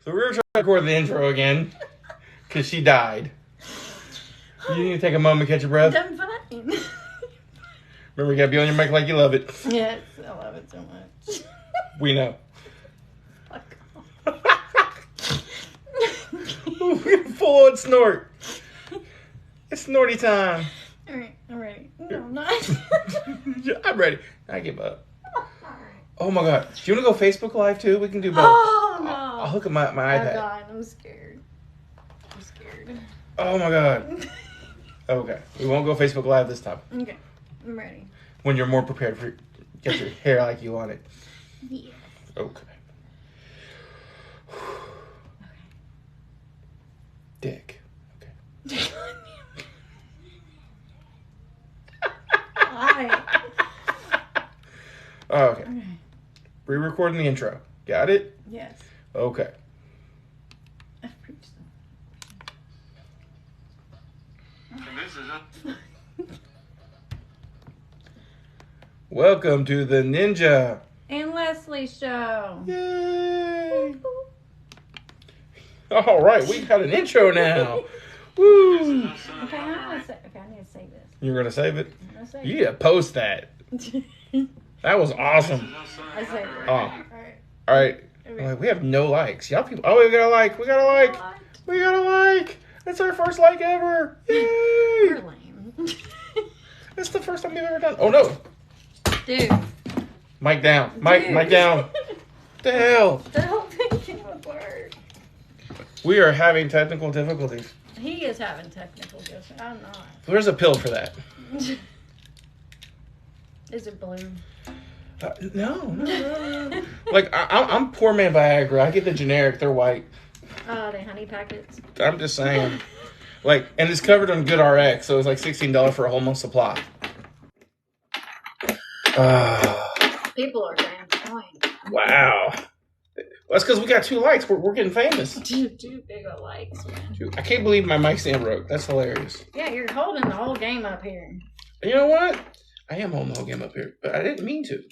So we're going to try to record the intro again because she died. You need to take a moment, catch your breath. I'm fine. Remember, you got to be on your mic like you love it. Yes, I love it so much. We know. Fuck Full on snort. It's snorty time. All right, I'm ready. No, I'm not. I'm ready. I give up. Oh my God. Do you want to go Facebook Live too? We can do both. Oh, no. I'll hook up my Oh, iPad. God, I'm scared. I'm scared. Oh my God. Okay. We won't go Facebook Live this time. Okay, I'm ready. When you're more prepared for get your hair like you want it. Yeah. Okay. Dick. Okay. Why? Oh, okay. Re-recording the intro. Got it? Yes. Okay. I've preached Welcome to the Ninja. And Leslie show. Yay! All right, we got an intro now. Woo! Okay, I need to say this. You're gonna save it? I'm gonna say You need to post that. That was awesome. I say it. Oh. All right. All right. Like, we have no likes. Y'all people. Oh, we got a like. We got a like. We got a like. It's our first like ever. Yay! You're lame. It's the first time we've ever done. Oh no. Dude. Mic down. Mic Dude. mic down. The hell. The whole thing came apart. We are having technical difficulties. He is having technical difficulties. I'm not. There's a pill for that. Is it blue? No. Like I'm poor man Viagra. I get the generic. They're white. Oh, the honey packets. I'm just saying. Like, and it's covered on GoodRx, so it's like $16 for a whole month supply. People are damn annoying. Wow. That's because we got 2 likes. We're getting famous. Two big old likes, man. Dude, I can't believe my mic stand broke. That's hilarious. Yeah, you're holding the whole game up here. And you know what? I am holding the whole game up here, but I didn't mean to.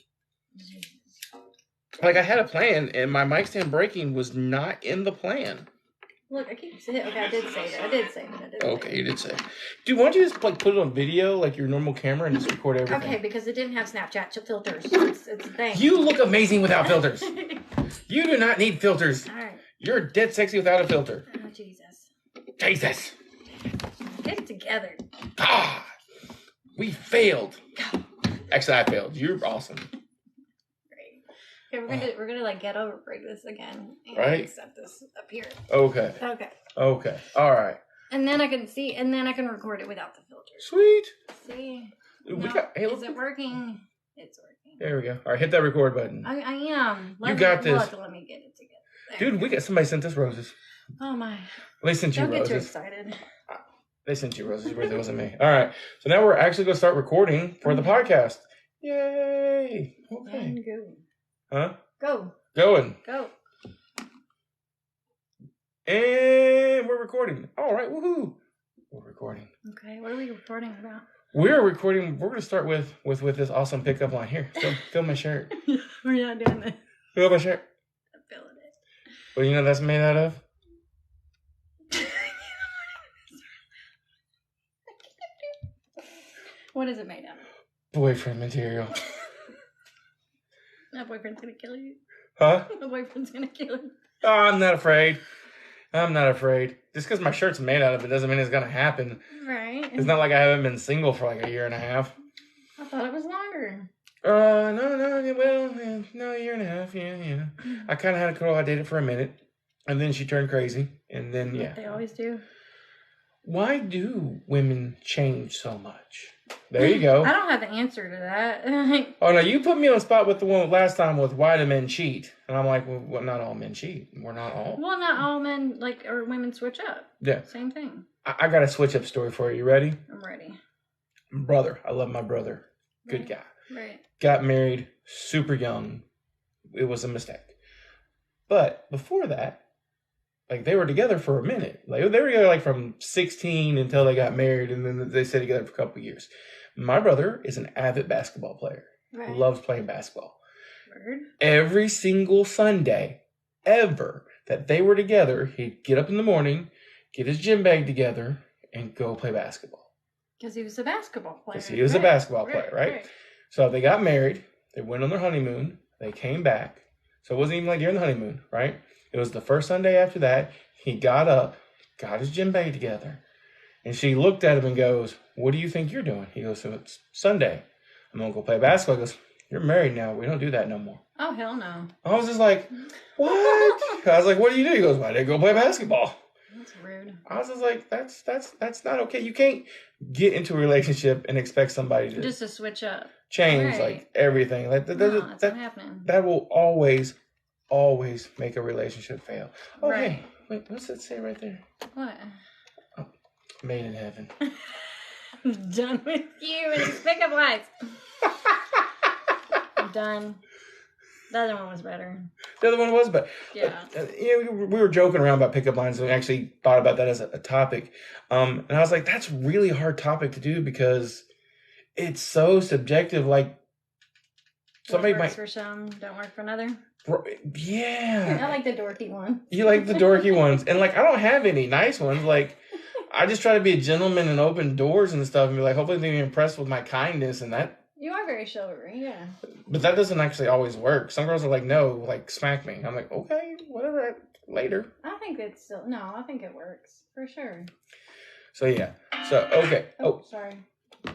Like, I had a plan, and my mic stand breaking was not in the plan. Look, I keep saying. Okay, I did say that. Okay, you did say. Dude, why don't you just like put it on video, like your normal camera, and just record everything? Okay, because it didn't have Snapchat filters. It's a thing. You look amazing without filters. You do not need filters. All right. You're dead sexy without a filter. Oh, Jesus. Jesus. Get it together. God. We failed. Actually, I failed. You're awesome. Okay, we're gonna like get over break this again and Right. set this up here. Okay. Okay. All right. And then I can see, and then I can record it without the filters. Sweet. See? We No, got, hey, is it working? It's working. There we go. All right, hit that record button. I am. You got this. Look, let me get it together. There. Dude, we got somebody sent us roses. Oh my. They sent you Don't get too roses. excited. They sent you roses. It wasn't me. All right. So now we're actually going to start recording for the podcast. Yay. Okay. And go. Huh? Go. Going. Go. And we're recording. All right. Woohoo. We're recording. Okay, what are we recording about? We're recording. We're going to start with this awesome pickup line here. Fill my shirt. We're not doing this. Fill my shirt. I'm feeling it. What do you know that's made out of? What is it made out of? Boyfriend material. My boyfriend's gonna kill you. Huh? My boyfriend's gonna kill you. Oh, I'm not afraid. I'm not afraid. Just because my shirt's made out of it doesn't mean it's going to happen. Right. It's not like I haven't been single for like a year and a half. I thought it was longer. No, a year and a half, yeah. I kind of had a girl I dated for a minute, and then she turned crazy, and then, yeah. They always do. Why do women change so much? There you go. I don't have the answer to that. Oh, no, you put me on the spot with the one last time with why do men cheat? And I'm like, well, not all men cheat. We're not all. Well, not all men, or women switch up. Yeah. Same thing. I got a switch up story for you. You ready? I'm ready. Brother. I love my brother. Good guy. Right. Got married super young. It was a mistake. But before that, like they were together for a minute. Like they were together like from 16 until they got married, and then they stayed together for a couple of years. My brother is an avid basketball player. Right. Loves playing basketball. Word. Every single Sunday, ever that they were together, he'd get up in the morning, get his gym bag together, and go play basketball. Because he was a basketball player. Because he was a basketball player, right? So they got married. They went on their honeymoon. They came back. So it wasn't even like during the honeymoon, right? It was the first Sunday after that. He got up, got his gym bag together. And she looked at him and goes, "What do you think you're doing?" He goes, "So it's Sunday. I'm going to go play basketball." He goes, "You're married now. We don't do that no more." Oh, hell no. I was just like, "What?" I was like, "What do you do?" He goes, "Well, I didn't go play basketball." That's rude. I was just like, that's not okay. You can't get into a relationship and expect somebody to just to switch up, change right. Like everything. Like No, that's not happening. That will always make a relationship fail. Okay, right. Wait, what's it say right there? What? Oh, made in heaven. I'm done with you and these pickup lines. I'm done. The other one was better. The other one was, but yeah. We were joking around about pickup lines, and we actually thought about that as a topic. And I was like, that's a really hard topic to do because it's so subjective. Like somebody what works might for some, don't work for another. Yeah. I like the dorky one. You like the dorky ones, and like I don't have any nice ones. Like I just try to be a gentleman and open doors and stuff, and be like, hopefully they'll be impressed with my kindness and that. You are very chivalry, yeah. But that doesn't actually always work. Some girls are like, "No, like smack me." I'm like, "Okay, whatever. Later." I think it's still I think it works for sure. So yeah. So okay. Oh, sorry,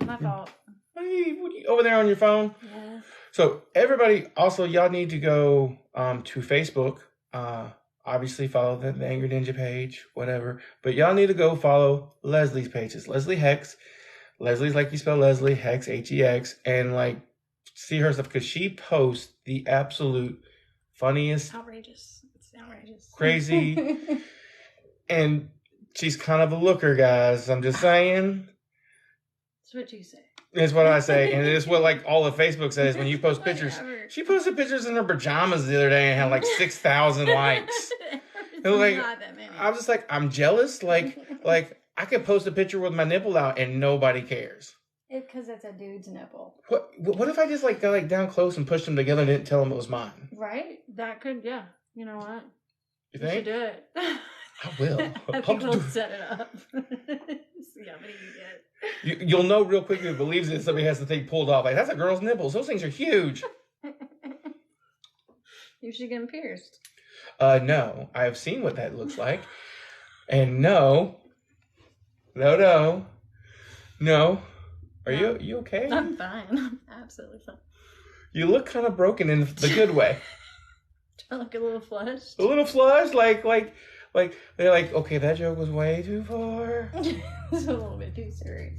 my fault. What are you over there on your phone? Yes. So everybody, also y'all need to go to Facebook. Obviously follow the Angry Ninja page, whatever. But y'all need to go follow Leslie's pages. Leslie Hex. Leslie's like you spell Leslie, Hex, Hex, and like see her stuff because she posts the absolute funniest, outrageous. It's outrageous, crazy, and she's kind of a looker, guys. I'm just saying. That's what you say. It's what I say, and it's what like all of Facebook says when you post pictures. She posted pictures in her pajamas the other day and had like 6,000 likes. It was like, not that many. I was just like, I'm jealous. Like I could post a picture with my nipple out and nobody cares. It's because it's a dude's nipple. What if I just like got like down close and pushed them together and didn't tell them it was mine? Right? That could, yeah. You know what? You think? You should do it. I will. I think we'll set it up. See how many you get. You'll know real quickly if it believes it. Somebody has the thing pulled off. Like, that's a girl's nipples. Those things are huge. You should get them pierced. No. I have seen what that looks like. And no. Are you okay? I'm fine. I'm absolutely fine. You look kind of broken in the good way. Do I look a little flushed? A little flushed? Like they're like, okay, that joke was way too far. It's a little bit too serious.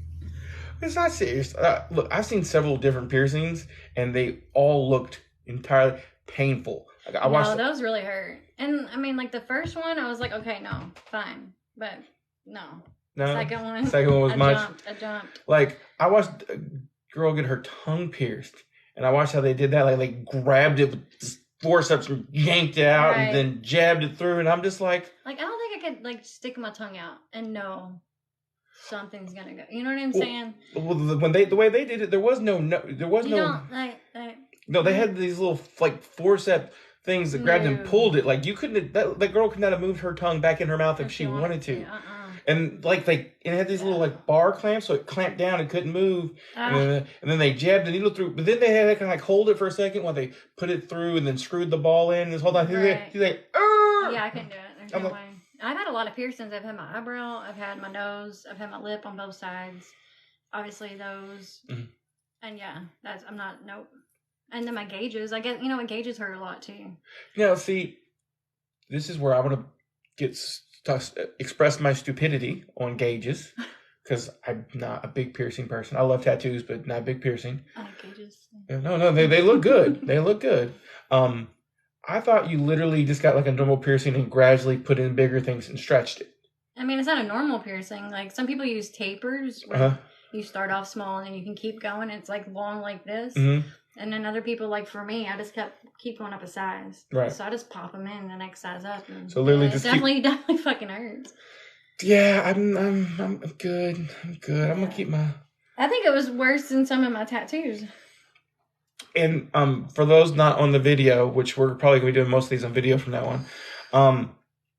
It's not serious. Look, I've seen several different piercings, and they all looked entirely painful. Like, I watched those really hurt. And I mean, like the first one, I was like, okay, no, fine, but no. No. Second one was I jumped. Like I watched a girl get her tongue pierced, and I watched how they did that. Like grabbed it with forceps and yanked it out, and then jabbed it through. And I'm just like I don't think I could like stick my tongue out and know something's gonna go. You know what I'm saying? Well, the way they did it, there was no. No, they had these little like forceps things that grabbed and pulled it. Like you couldn't. That girl could not have moved her tongue back in her mouth if she wanted to. And like it had these little like bar clamps, so it clamped down and couldn't move. And then they jabbed the needle through. But then they had to kind of like hold it for a second while they put it through and then screwed the ball in. This whole time, he's like, yeah, I couldn't do it. There's no way. I've had a lot of piercings. I've had my eyebrow. I've had my nose. I've had my lip on both sides. Obviously those. Mm-hmm. And yeah, nope. And then my gauges. I get, my gauges hurt a lot too. Now, see, this is where I want to express my stupidity on gauges because I'm not a big piercing person. I love tattoos, but not big piercing. I like gauges. No, they look good. They look good. I thought you literally just got like a normal piercing and gradually put in bigger things and stretched it. I mean, it's not a normal piercing. Like some people use tapers where you start off small and then you can keep going. It's like long like this. Mm-hmm. And then other people, like for me, I just keep going up a size. Right. So I just pop them in the next size up. And so literally just definitely fucking hurts. Yeah, I'm good. I'm good. I'm gonna keep my. I think it was worse than some of my tattoos. And for those not on the video, which we're probably going to be doing most of these on video from now on,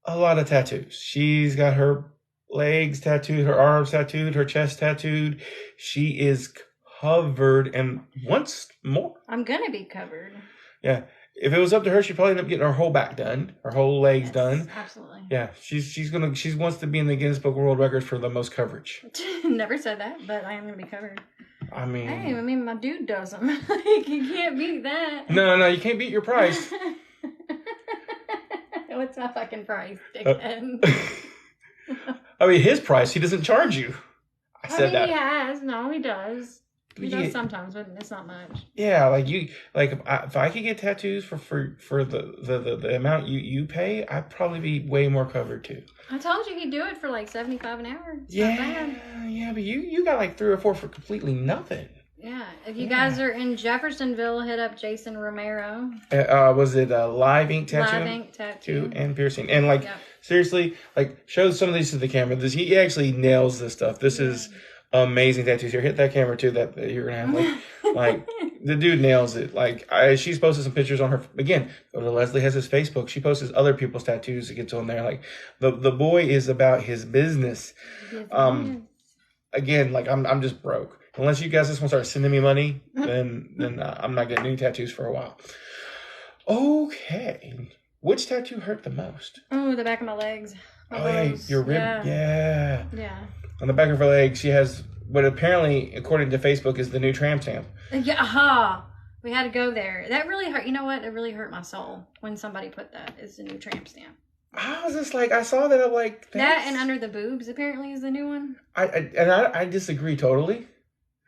a lot of tattoos. She's got her legs tattooed, her arms tattooed, her chest tattooed. She is covered, and once more. I'm going to be covered. Yeah. If it was up to her, she'd probably end up getting her whole back done, her whole legs done. Absolutely. Yeah, she wants to be in the Guinness Book of World Records for the most coverage. Never said that, but I am gonna be covered. I mean, hey, my dude does them. Like, you can't beat that. No, you can't beat your price. What's my fucking price, dickhead? I mean, his price. He doesn't charge you. I said that. He has. No, he does. He does sometimes, but it's not much. Yeah, if I could get tattoos for the amount you pay, I'd probably be way more covered too. I told you he'd do it for like $75 an hour. It's yeah, not bad. Yeah, but you got like 3 or 4 for completely nothing. Yeah, if you guys are in Jeffersonville, hit up Jason Romero. Was it a live ink tattoo? Live ink tattoo and piercing, and seriously, show some of these to the camera. He actually nails this stuff. This is amazing tattoos here. Hit that camera too. That you're gonna have like the dude nails it. She's posted some pictures on her. Again, go to Leslie has his Facebook. She posts other people's tattoos. It gets on there. Like the boy is about his business. Again, I'm just broke. Unless you guys just want to start sending me money, then I'm not getting any tattoos for a while. Okay, which tattoo hurt the most? Oh, the back of my legs. Yeah, your rib. Yeah. On the back of her leg, she has what apparently, according to Facebook, is the new tramp stamp. Yeah, we had to go there. That really hurt. You know what? It really hurt my soul when somebody put that as the new tramp stamp. I was just I saw that. I'm like, that and under the boobs apparently is the new one. I disagree totally.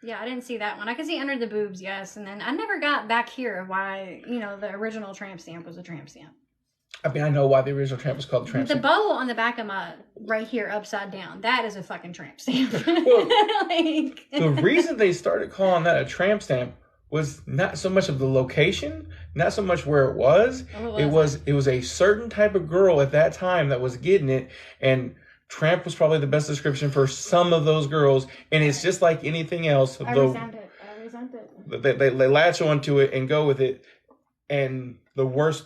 Yeah, I didn't see that one. I could see under the boobs, yes, and then I never got back here why the original tramp stamp was a tramp stamp. I mean, I know why the original tramp was called the tramp stamp. The bow on the back of my right here, upside down, that is a fucking tramp stamp. Well, the reason they started calling that a tramp stamp was not so much of the location, not so much where it was. It was a certain type of girl at that time that was getting it, and tramp was probably the best description for some of those girls. And it's just like anything else. I resent it. They latch onto it and go with it. And the worst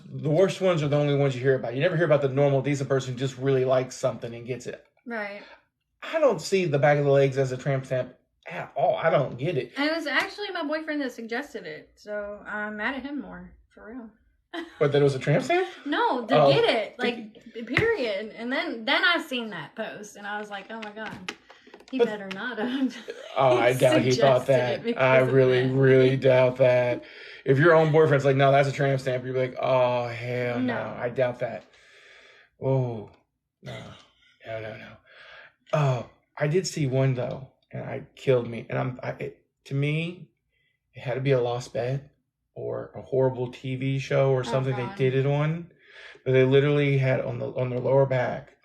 ones are the only ones you hear about. You never hear about the normal, decent person who just really likes something and gets it. Right. I don't see the back of the legs as a tramp stamp at all. I don't get it. And it was actually my boyfriend that suggested it. So I'm mad at him more. For real. But that it was a tramp stamp? No, get it. Period. And then I seen that post and I was like, oh my God. He better not have. Oh, I doubt he thought that. I really doubt that. If your own boyfriend's like, no, that's a tramp stamp, you'd be like, oh, hell no. I doubt that. Oh, no. Oh, I did see one, though, and it killed me. And to me, it had to be a lost bet or a horrible TV show or something they did it on. But they literally had on their lower back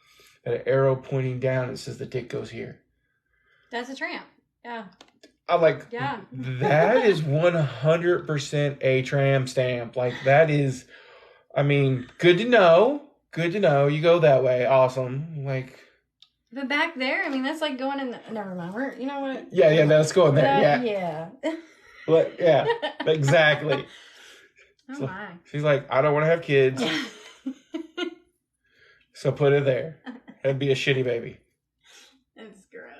an arrow pointing down. It says the dick goes here. That's a tramp. Yeah. I'm like, that is 100% a tramp stamp. That is, I mean, good to know. Good to know. You go that way. Awesome. But back there, I mean, that's like going in. Never mind. You know what? Yeah, let's go in there. Yeah. Yeah, exactly. Oh my. She's like, I don't want to have kids. So put it there. It'd be a shitty baby. It's gross.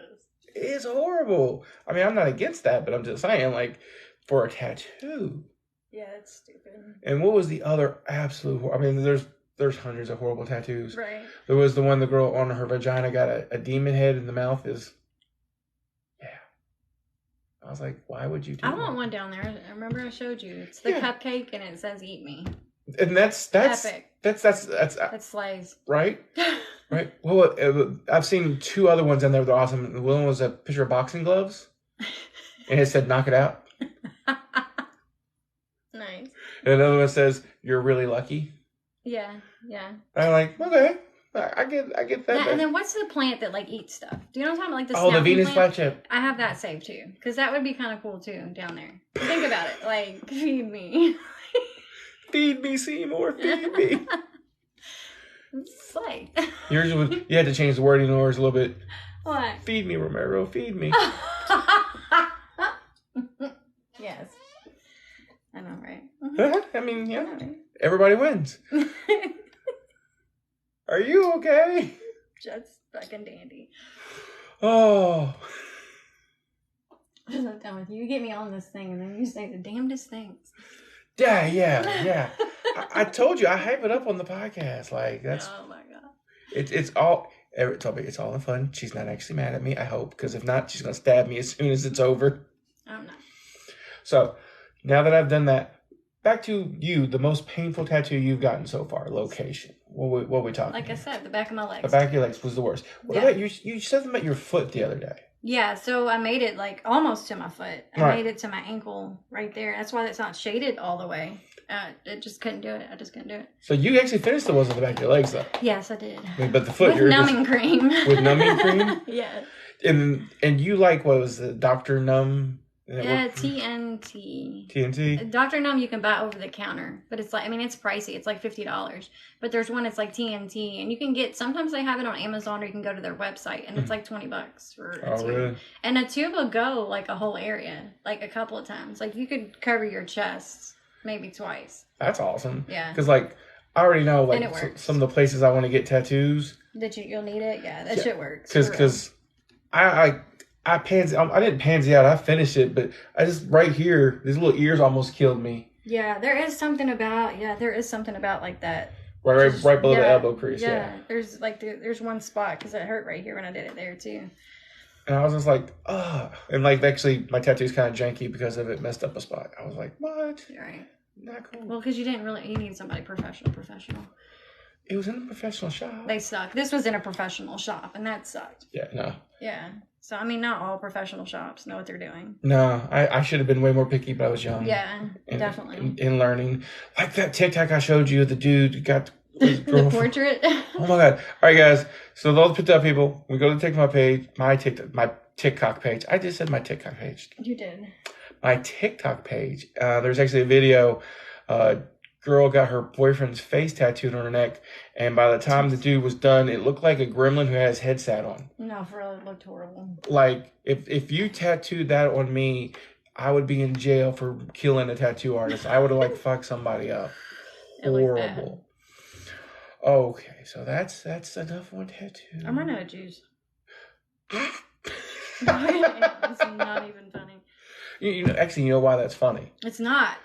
It's horrible. I mean, I'm not against that, but I'm just saying, for a tattoo. Yeah, it's stupid. And what was the other absolute? I mean, there's hundreds of horrible tattoos. Right. There was the one the girl on her vagina got a demon head in the mouth. I was like, why would you do that? I want one down there. I remember I showed you. It's the cupcake and it says "Eat me." And that's epic. That slays. Right. Right. Well, I've seen 2 other ones in there that are awesome. One was a picture of boxing gloves, and it said "Knock it out." Nice. And another one says "You're really lucky." Yeah. And I'm like, okay, I get that. And then what's the plant that eats stuff? Do you know what I'm talking about? The Venus flytrap. I have that saved too, because that would be kind of cool too down there. Think about it. Feed me. Feed me, Seymour. Feed me. Slay. Yours was, you had to change the wording in yours a little bit. What? Feed me, Romero. Feed me. Yes. I know. I mean, yeah. Everybody wins. Are you okay? Just fucking dandy. Oh. I'm so done with you. You get me on this thing and then you say the damnedest things. Yeah. I told you I hype it up on the podcast. Like that's. Oh my god. It's all. Everett told me it's all in fun. She's not actually mad at me. I hope, because if not, she's gonna stab me as soon as it's over. I'm not. So now that I've done that, back to you. The most painful tattoo you've gotten so far. Location. What we talking? Like I said, the back of my legs. The back of your legs was the worst. What about you? You said something about your foot the other day. Yeah, so I made it like almost to my foot. I made it to my ankle right there. That's why it's not shaded all the way. It just couldn't do it. I just couldn't do it. So you actually finished the ones on the back of your legs, though. Yes, I did. I mean, but the foot, with numbing cream. With numbing cream. Yeah. And you like what was the Dr. Numb? Yeah, TNT. TNT? Dr. Numb you can buy over the counter, but it's like, I mean, it's pricey. It's like $50. But there's one that's like TNT, and you can get, sometimes they have it on Amazon, or you can go to their website, and it's like $20 for a tube. Really? And a tube will go like a whole area, like a couple of times. Like you could cover your chest maybe twice. That's awesome. Yeah. Because like, I already know like some of the places I want to get tattoos. That you'll need it? Yeah, that shit works. Because I didn't pansy out. I finished it, but I just right here, these little ears almost killed me. Yeah, there is something about like that. Right below the elbow crease. Yeah, there's like there's one spot because it hurt right here when I did it there too. And I was just like, ugh. And like actually, my tattoo's kind of janky because of it messed up a spot. I was like, what? You're right. Not cool. Well, because you need somebody professional. It was in a professional shop. They suck. This was in a professional shop, and that sucked. Yeah, no. Yeah. So, I mean, not all professional shops know what they're doing. No, I should have been way more picky, but I was young. Yeah, definitely. In learning. Like that TikTok I showed you, the dude got his the portrait. Oh, my God. All right, guys. So, those TikTok people, we go to the TikTok page, my TikTok page. I just said my TikTok page. You did. My TikTok page. There's actually a video. Girl got her boyfriend's face tattooed on her neck, and by the time the dude was done, it looked like a gremlin who had his head sat on. No, for real, it looked horrible. Like, if you tattooed that on me, I would be in jail for killing a tattoo artist. I would have, like, fucked somebody up. Horrible. Okay, so that's enough on tattoo. I'm running out of juice. It's not even funny. Actually, you know why that's funny? It's not.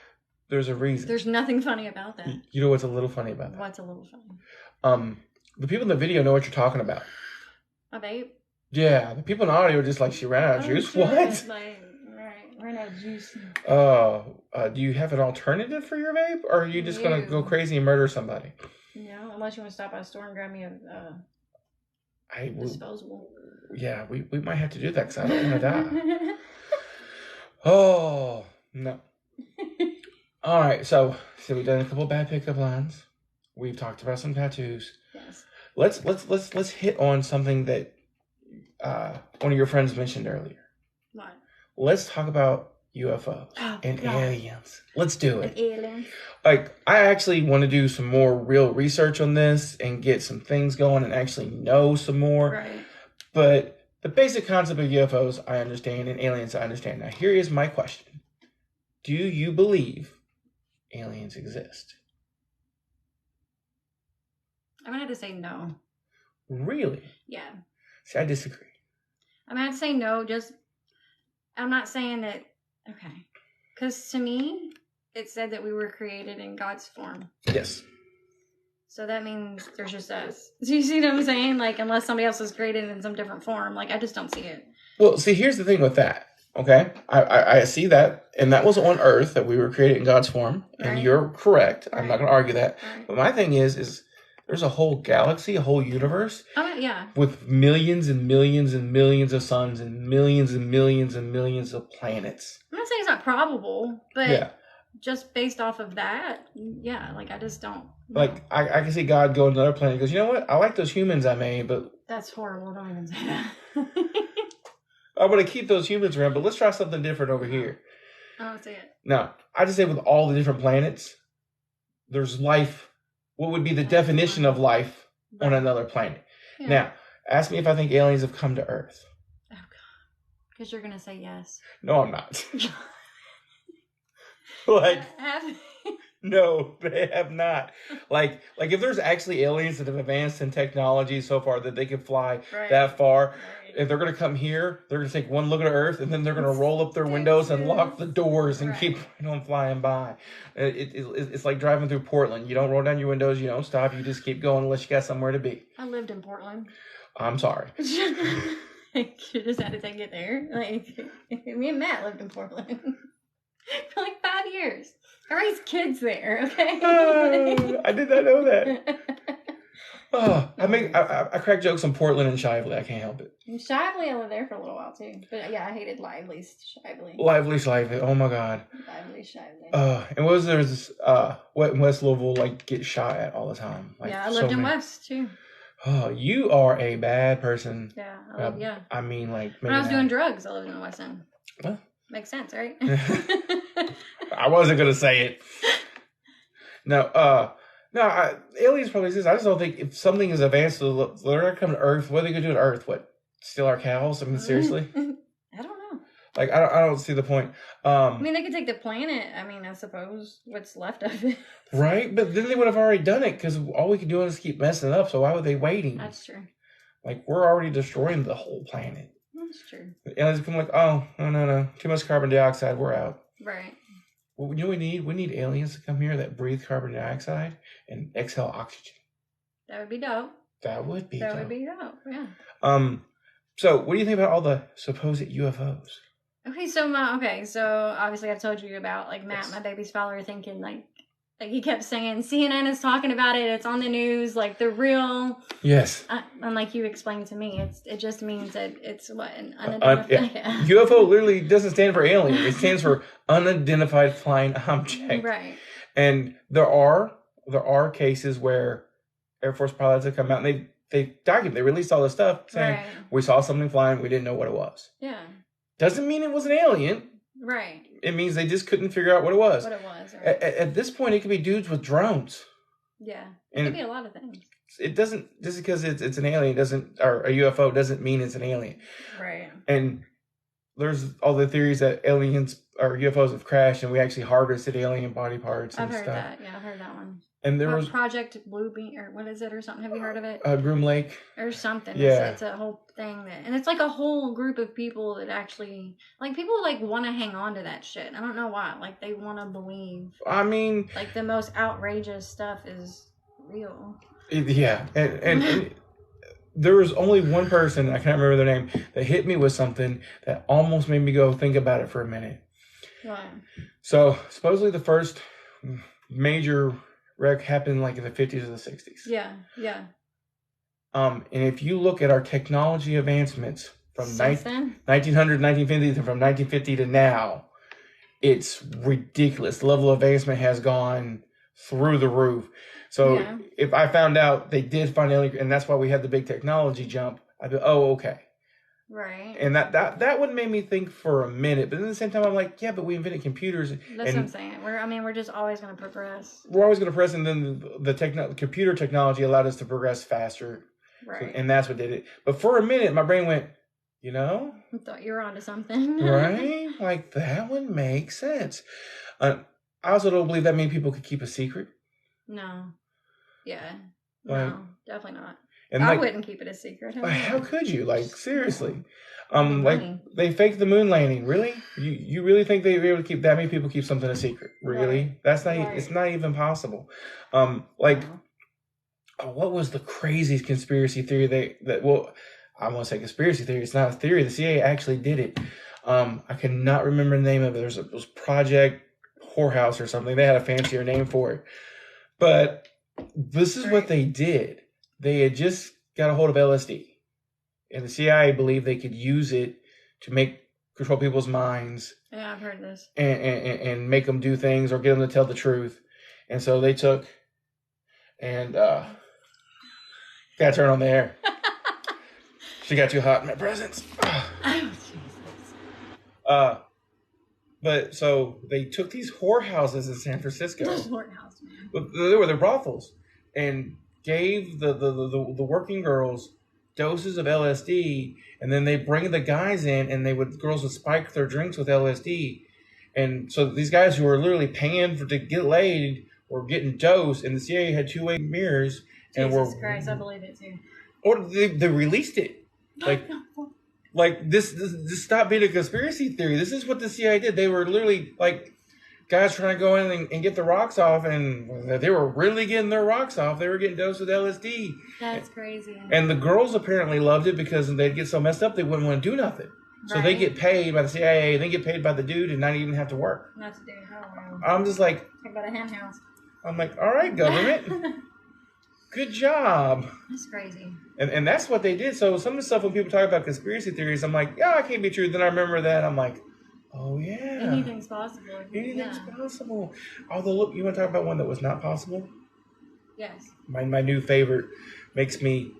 There's a reason. There's nothing funny about that. You know what's a little funny about that? What's a little funny? The people in the video know what you're talking about. My vape? Yeah, the people in the audio are just like, she ran out of juice? Sure. What? Ran out of juice. Do you have an alternative for your vape? Or are you just going to go crazy and murder somebody? No, unless you want to stop by a store and grab me a disposable. Yeah, we might have to do that because I don't want to die. Oh, no. All right, so we've done a couple bad pickup lines. We've talked about some tattoos. Yes. Let's hit on something that one of your friends mentioned earlier. What? Let's talk about UFOs and aliens. Let's do it. Aliens. Like, I actually want to do some more real research on this and get some things going and actually know some more. Right. But the basic concept of UFOs, I understand, and aliens, I understand. Now, here is my question. Do you believe aliens exist? I'm going to have to say no. Really? Yeah. See, I disagree. I'm going to say no, I'm not saying that, okay. Because to me, it said that we were created in God's form. Yes. So that means there's just us. Do you see what I'm saying? Like, unless somebody else was created in some different form, like, I just don't see it. Well, see, here's the thing with that. Okay, I see that, and that was on Earth, that we were created in God's form, and you're correct. I'm not going to argue that. Right. But my thing is there's a whole galaxy, a whole universe, with millions and millions and millions of suns and millions and millions and millions of planets. I'm not saying it's not probable, but just based off of that, like I just don't. Like I can see God going to another planet. Because you know what? I like those humans I made, but that's horrible. Don't even say that. I want to keep those humans around, but let's try something different over here. I don't see it. No, I just say with all the different planets, there's life. What would be the definition of life on another planet? Yeah. Now, ask me if I think aliens have come to Earth. Oh, God. Because you're going to say yes. No, I'm not. Like, No, they have not. Like if there's actually aliens that have advanced in technology so far that they can fly that far, if they're going to come here, they're going to take one look at Earth and then they're going to roll up their windows and lock the doors and keep on flying by. It's like driving through Portland. You don't roll down your windows. You don't stop. You just keep going unless you got somewhere to be. I lived in Portland. I'm sorry. You just had to take it there. Like, me and Matt lived in Portland for like 5 years. I raised kids there, okay? I did not know that. I crack jokes on Portland and Shively. I can't help it. Shively, I lived there for a little while too. But yeah, I hated Lively's Shively. Shively. Oh my God. Lively Shively. And what was there this West Louisville like get shot at all the time? Like, yeah, I lived in West too. Oh, you are a bad person. Yeah, I mean, like when I was doing drugs, I lived in the West End. Well, makes sense, right? I wasn't gonna say it. No, aliens probably exist. I just don't think if something is advanced, they're gonna come to Earth. What are they gonna do to Earth? What, steal our cows? I mean, seriously? I don't know. Like, I don't see the point. I mean, they could take the planet. I mean, I suppose what's left of it. Right, but then they would have already done it because all we can do is keep messing it up. So why were they waiting? That's true. Like, we're already destroying the whole planet. That's true. The aliens come like, oh, no, too much carbon dioxide, we're out. Right. Well, you know what we need? We need aliens to come here that breathe carbon dioxide and exhale oxygen. That would be dope. That would be dope. Yeah. So what do you think about all the supposed UFOs? Okay, so obviously I've told you about like Matt, my baby's father, thinking like he kept saying CNN is talking about it, it's on the news, like they're real. Yes. And like you explained to me, it just means that it's what an unidentified. UFO literally doesn't stand for alien; it stands for unidentified flying object. Right. And there are cases where Air Force pilots have come out and they document, they released all this stuff saying we saw something flying, we didn't know what it was. Yeah. Doesn't mean it was an alien. Right. It means they just couldn't figure out what it was. Right. At this point, it could be dudes with drones. Yeah. It could be a lot of things. It doesn't, just because it's an alien or a UFO doesn't mean it's an alien. Right. And there's all the theories that aliens or UFOs have crashed and we actually harvested alien body parts and stuff. I've heard that. Yeah, I've heard that one. And there was Project Bluebeam, or what is it, or something? Have you heard of it? Groom Lake or something. Yeah, it's a whole thing and it's like a whole group of people that actually like people like want to hang on to that shit. I don't know why. Like they want to believe. I mean, like the most outrageous stuff is real. Yeah, and there was only one person, I can't remember their name, that hit me with something that almost made me go think about it for a minute. What? So supposedly the first major wreck happened like in the 50s or the 60s. Yeah. And if you look at our technology advancements from 1900, 1950, from 1950 to now, it's ridiculous. The level of advancement has gone through the roof. So if I found out they did find alien, and that's why we had the big technology jump, I'd be, oh, okay. Right. And that would make me think for a minute, but at the same time, I'm like, yeah, but we invented computers. That's what I'm saying. We're just always going to progress. We're always going to progress, and then the computer technology allowed us to progress faster. Right. So, and that's what did it. But for a minute, my brain went, I thought you were onto something. Right? Like, that would make sense. I also don't believe that many people could keep a secret. No. Yeah. Like, no, definitely not. And I wouldn't keep it a secret. How could you? Like, seriously. Like, they faked the moon landing. Really? You really think they'd be able to keep that many people keep something a secret? Really? Right. That's not, it's not even possible. What was the craziest conspiracy theory I won't say conspiracy theory. It's not a theory. The CIA actually did it. I cannot remember the name of it. It was Project Whorehouse or something. They had a fancier name for it. But this is what they did. They had just got a hold of LSD. And the CIA believed they could use it to control people's minds. Yeah, I've heard this. And make them do things or get them to tell the truth. And so they took and gotta turn on the air. She got too hot in my presence. Oh, Jesus. But so they took these whorehouses in San Francisco. Whorehouse, man. They were the brothels, and gave the working girls doses of LSD, and then they bring the guys in, and girls would spike their drinks with LSD, and so these guys who were literally paying to get laid were getting dosed, and the CIA had two-way mirrors, and Jesus Christ, I believe it too. Or they released it, like this stopped being a conspiracy theory. This is what the CIA did. They were literally like guys trying to go in and get the rocks off, and they were really getting their rocks off. They were getting dosed with LSD. That's crazy. And the girls apparently loved it because they'd get so messed up they wouldn't want to do nothing. So they get paid by the CIA, and they get paid by the dude, and not even have to work. Not to do. Oh, wow. I'm just like, talk about a hen house. I'm like, all right, government, good job. That's crazy. And that's what they did. So some of the stuff when people talk about conspiracy theories, I'm like, yeah, it can't be true. Then I remember that. I'm like, oh, yeah. Anything's possible. Anything's possible. Although, look, you want to talk about one that was not possible? Yes. My new favorite makes me,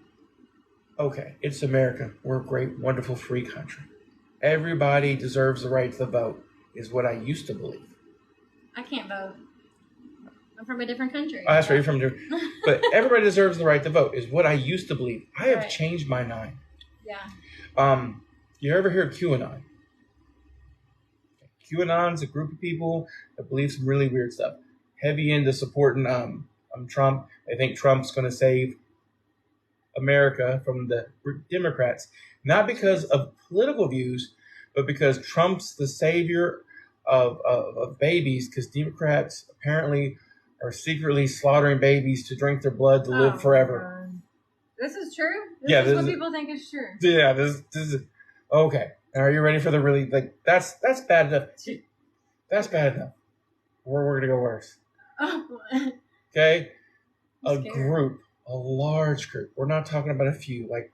okay, it's America. We're a great, wonderful, free country. Everybody deserves the right to vote, is what I used to believe. I can't vote. I'm from a different country. Oh, that's right, you're from different. But everybody deserves the right to vote, is what I used to believe. I have changed my mind. Yeah. You ever hear of QAnon? QAnon's a group of people that believe some really weird stuff. Heavy into supporting Trump. They think Trump's going to save America from the Democrats. Not because of political views, but because Trump's the savior of babies, because Democrats apparently are secretly slaughtering babies to drink their blood to live forever. This is true? This is what people think is true. Yeah, this is... Okay. Are you ready for the really... Like, that's bad enough. That's bad enough. We're going to go worse. Oh. Okay? A large group. We're not talking about a few. Like,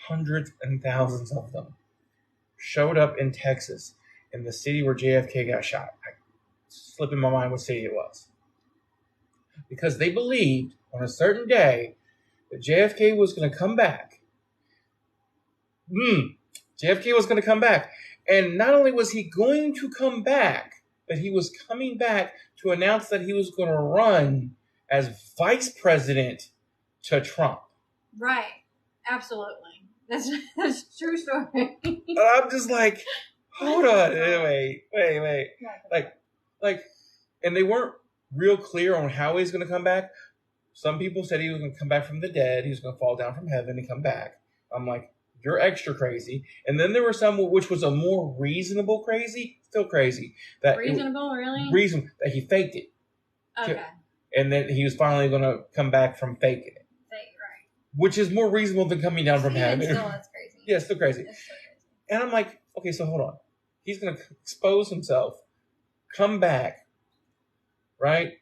hundreds and thousands of them showed up in Texas, in the city where JFK got shot. I slip in my mind what city it was. Because they believed on a certain day that JFK was going to come back. JFK was going to come back. And not only was he going to come back, but he was coming back to announce that he was going to run as vice president to Trump. Right. Absolutely. That's a true story. I'm just like, hold on. Wait. Like, and they weren't real clear on how he's going to come back. Some people said he was going to come back from the dead. He was going to fall down from heaven and come back. I'm like, you're extra crazy. And then there were some which was a more reasonable crazy, still crazy. Really? Reason that he faked it. Okay. And then he was finally going to come back from faking it. Right. Which is more reasonable than coming down from heaven. Still, that's crazy. Yeah, still crazy. And I'm like, okay, so hold on. He's going to expose himself, come back, right?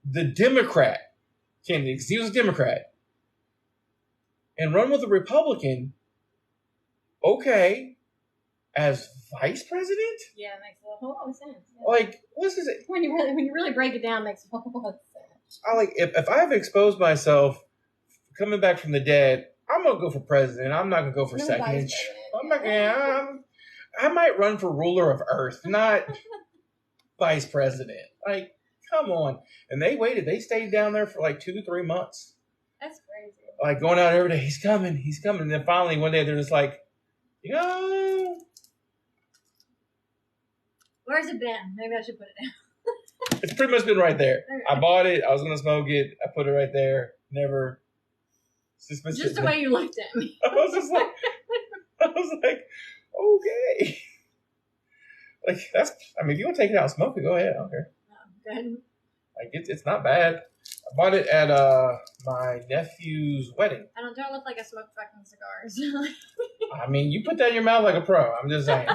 The Democrat candidate, because he was a Democrat, and run with a Republican, okay, as vice president? Yeah, it makes a whole lot of sense. Yeah. Like, what is it? When you really break it down, it makes a whole lot of sense. I like if I've exposed myself coming back from the dead, I'm gonna go for president. I'm not gonna go for second. I'm not gonna. I might run for ruler of Earth, not vice president. Like, come on. And they waited. They stayed down there for like 2-3 months. That's crazy. Like going out every day. He's coming. And then finally one day they're just like, where's it been? Maybe I should put it down. It's pretty much been right there. I bought it. I was going to smoke it. I put it right there. Never. Just the way you looked at me. I was like, okay. Like, if you want to take it out and smoke it, go ahead. I don't care. Go ahead. Like, it's not bad. I bought it at my nephew's wedding. I don't look like I smoke fucking cigars. I mean, you put that in your mouth like a pro. I'm just saying.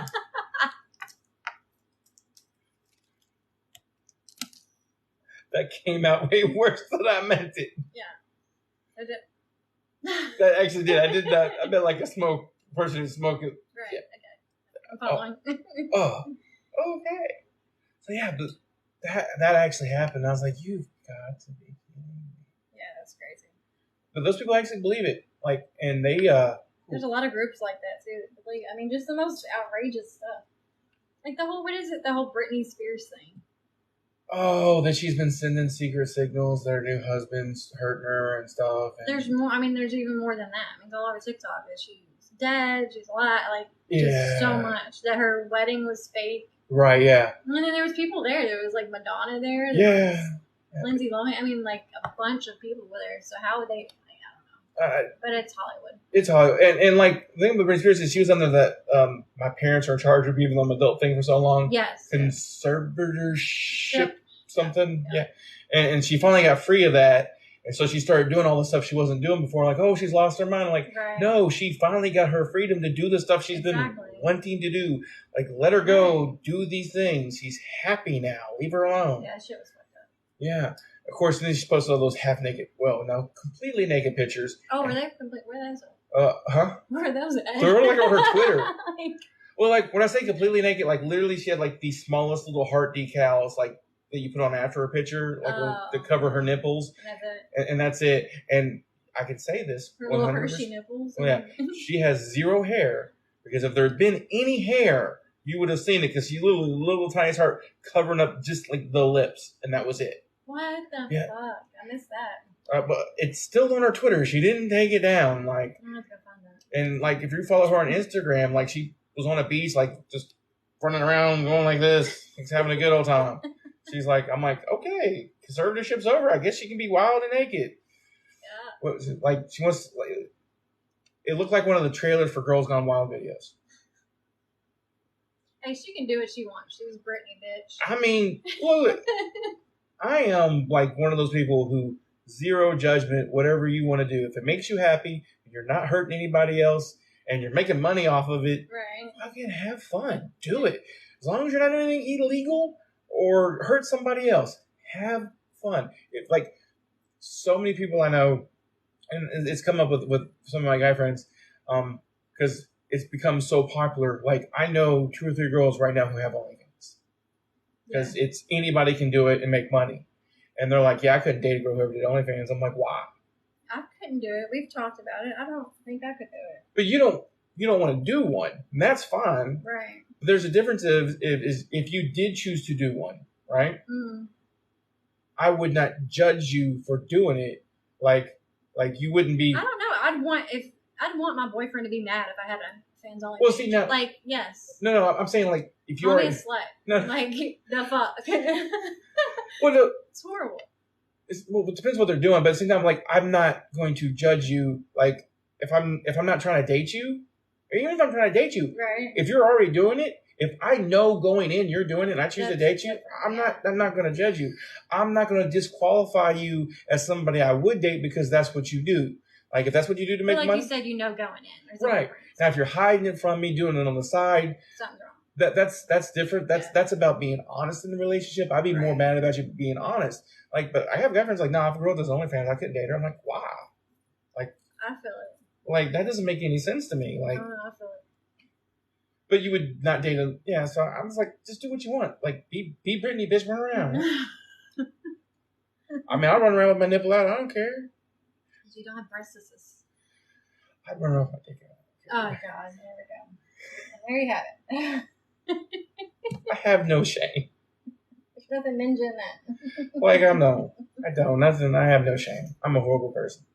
That came out way worse than I meant it. Yeah. I did. That actually did. I did not. I meant like a person who's smoking. Right. Yeah. Okay. I'm following. Okay. So yeah, but that actually happened. I was like, you've got to be kidding me. Yeah, that's crazy. But those people actually believe it. Like, and they there's a lot of groups like that too. I mean, just the most outrageous stuff. Like the whole Britney Spears thing. Oh, that she's been sending secret signals that her new husband's hurting her and stuff. And there's more. I mean, there's even more than that. I mean, all over TikTok that she's dead. She's alive. Like, just so much. That her wedding was fake. Right, yeah. And then there was people there. There was like Madonna there. Yeah. Lindsay Lohan. I mean, like a bunch of people were there. So how would they? I don't know. But it's Hollywood. It's Hollywood, and like the thing with Britney Spears is she was under that. My parents are in charge of even though I'm an adult thing for so long. Yes. Conservatorship something. Yeah. And she finally got free of that. And so she started doing all the stuff she wasn't doing before. Like, oh, she's lost her mind. Like, no, she finally got her freedom to do the stuff she's been wanting to do. Like, let her go, do these things. She's happy now. Leave her alone. Yeah, shit was fucked up. Yeah. Of course, then she posted all those half-naked, completely naked pictures. Oh, were they complete? Where are those? Huh? Where are those at? They were like on her Twitter. Well, like, when I say completely naked, like, literally she had, like, the smallest little heart decals, like, that you put on after a picture, like to cover her nipples, and that's it. And I could say this: her little Hershey nipples. Yeah, she has zero hair because if there had been any hair, you would have seen it because she little tiny heart covering up just like the lips, and that was it. What the fuck? I missed that. But it's still on her Twitter. She didn't take it down. Like, I'm gonna find that. And like, if you follow her on Instagram, like she was on a beach, like just running around, going like this, like having a good old time. She's like, I'm like, okay, conservatorship's over. I guess she can be wild and naked. Yeah. What was it? Like, she wants, like, it looked like one of the trailers for Girls Gone Wild videos. Hey, she can do what she wants. She was Britney, bitch. I mean, look, I am like one of those people who zero judgment, whatever you want to do. If it makes you happy, you're not hurting anybody else, and you're making money off of it, right? Fucking have fun. Do it. As long as you're not doing anything illegal or hurt somebody else, have fun. Like, so many people I know, and it's come up with some of my guy friends, because it's become so popular. Like, I know 2 or 3 girls right now who have OnlyFans. Because it's anybody can do it and make money. And they're like, yeah, I couldn't date a girl who ever did OnlyFans. I'm like, why? I couldn't do it. We've talked about it. I don't think I could do it. But you don't want to do one. And that's fine. Right. There's a difference if you did choose to do one, right? Mm. I would not judge you for doing it. Like you wouldn't be. I don't know. I'd want my boyfriend to be mad if I had a fans only. Well, see now, like, yes. No. I'm saying, like, if you I'll are be a slut. No. Like, the fuck. Well, no, it's horrible. It depends what they're doing, but at the same time, like, I'm not going to judge you. Like, if I'm not trying to date you, or even if I'm trying to date you, right? If you're already doing it, if I know going in you're doing it, and I choose to date you, I'm not going to judge you. I'm not going to disqualify you as somebody I would date because that's what you do. Like, if that's what you do to make money, like you said, you know, going in, right? Now, if you're hiding it from me, doing it on the side, something's wrong. That's different. That's about being honest in the relationship. I'd be more mad about you being honest. Like, but I have guy friends like, nah, if a girl does OnlyFans, I couldn't date her. I'm like, wow. Like, I feel it. Like, that doesn't make any sense to me. Like, I feel it. But you would not date a, so I was like, just do what you want. Like, be Britney, bitch, run around. I mean, I run around with my nipple out. I don't care. You don't have breastitis. I run around with my dick out. Oh, God. There we go. There you have it. I have no shame. There's nothing ninja in that. Like, I don't. Nothing. I have no shame. I'm a horrible person.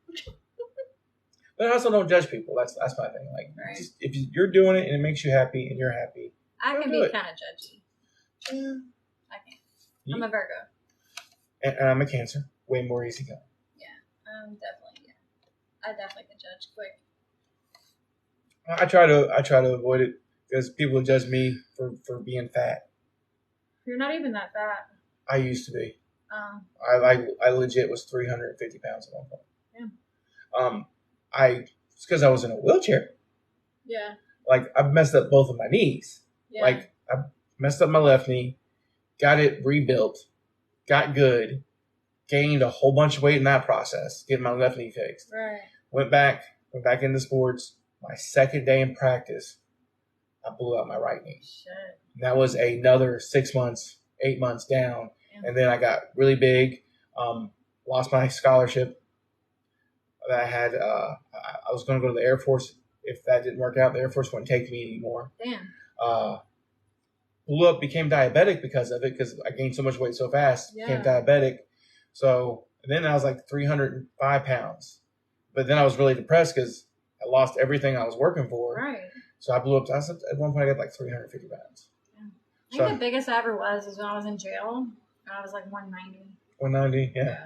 But I also don't judge people. That's my thing. Like, just, if you're doing it and it makes you happy and you're happy, I can be kind of judgy. Yeah. I can. Yeah. I'm a Virgo. And I'm a Cancer. Way more easygoing. Yeah. Definitely. Yeah. I definitely can judge quick. I try to avoid it because people judge me for being fat. You're not even that fat. I used to be. I legit was 350 pounds at one point. Yeah. It's because I was in a wheelchair. Yeah. Like, I messed up both of my knees. Yeah. Like, I messed up my left knee, got it rebuilt, got good, gained a whole bunch of weight in that process, getting my left knee fixed. Right. Went back into sports. My second day in practice, I blew out my right knee. Shit. And that was another 6 months, 8 months down. Yeah. And then I got really big, lost my scholarship that I had. I was going to go to the Air Force. If that didn't work out, the Air Force wouldn't take me anymore. Damn. Blew up, became diabetic because of it, because I gained so much weight so fast, became diabetic. So then I was like 305 pounds. But then I was really depressed because I lost everything I was working for. Right. So I blew up. At one point, I got like 350 pounds. Yeah. I think the biggest I ever was when I was in jail. I was like 190. 190, yeah.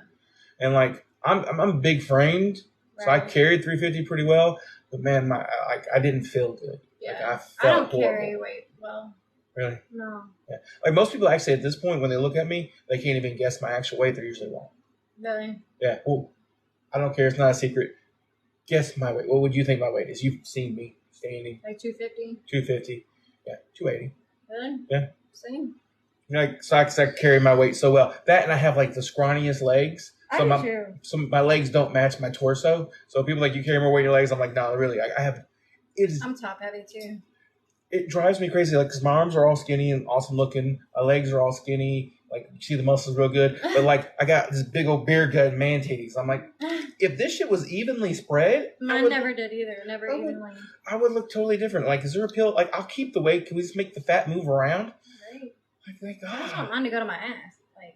And like I'm big framed, so I carried 350 pretty well. But man, I didn't feel good. Yeah. Like I I don't horrible. carry weight well. Really? No. Yeah. Like most people actually at this point when they look at me, they can't even guess my actual weight. They're usually wrong. Really? Yeah. Well, I don't care. It's not a secret. Guess my weight. What would you think my weight is? You've seen me standing. Like 250? 250. Yeah. 280. Really? Yeah. Same. Like so I carry my weight so well. That and I have like the scrawniest legs. I do too. So my legs don't match my torso. So people like, you carry more weight in your legs. I'm like, no, really. I have. I'm top heavy too. It drives me crazy. Like, because my arms are all skinny and awesome looking. My legs are all skinny. Like, you see the muscles real good. But like, I got this big old beer gut and man titties. I'm like, if this shit was evenly spread, mine never did either. Never evenly. I would look totally different. Like, is there a pill? Like, I'll keep the weight. Can we just make the fat move around? Right. Like, I just want mine to go to my ass. Like,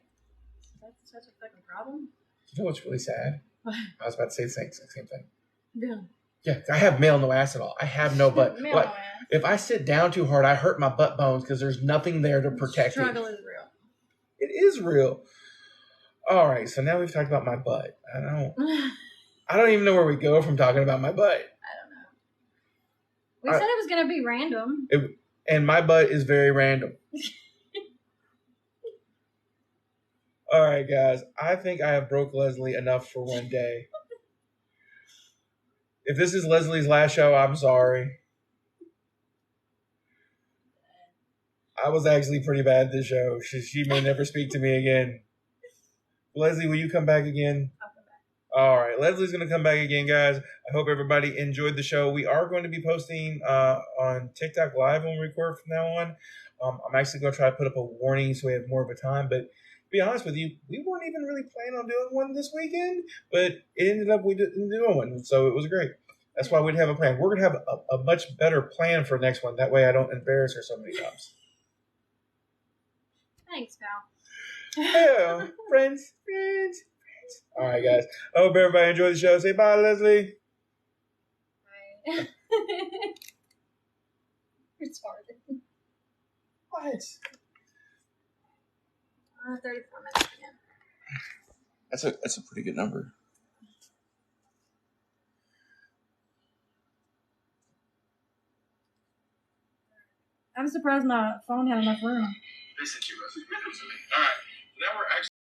that's such a fucking problem. You know what's really sad? What? I was about to say the same thing. Yeah. Yeah, I have male no ass at all. I have no butt. Male no ass. If I sit down too hard, I hurt my butt bones because there's nothing there to protect it. Struggle is real. It is real. All right, so now we've talked about my butt. I don't even know where we go from talking about my butt. I don't know. We said it was going to be random. And my butt is very random. All right, guys. I think I have broke Leslie enough for one day. If this is Leslie's last show, I'm sorry. I was actually pretty bad this show. She may never speak to me again. Leslie, will you come back again? I'll come back. All right. Leslie's going to come back again, guys. I hope everybody enjoyed the show. We are going to be posting on TikTok Live when we record from now on. I'm actually going to try to put up a warning so we have more of a time. But to be honest with you, we weren't even really planning on doing one this weekend. But it ended up we didn't do one. So it was great. That's why we didn't have a plan. We're going to have a much better plan for next one. That way I don't embarrass her so many times. Thanks, pal. Yeah, friends. All right, guys. I hope everybody enjoyed the show. Say bye, Leslie. Bye. It's hard. What? 34 minutes again. That's a pretty good number. I'm surprised my phone had enough room. They sent you Leslie. All right. Now we're actually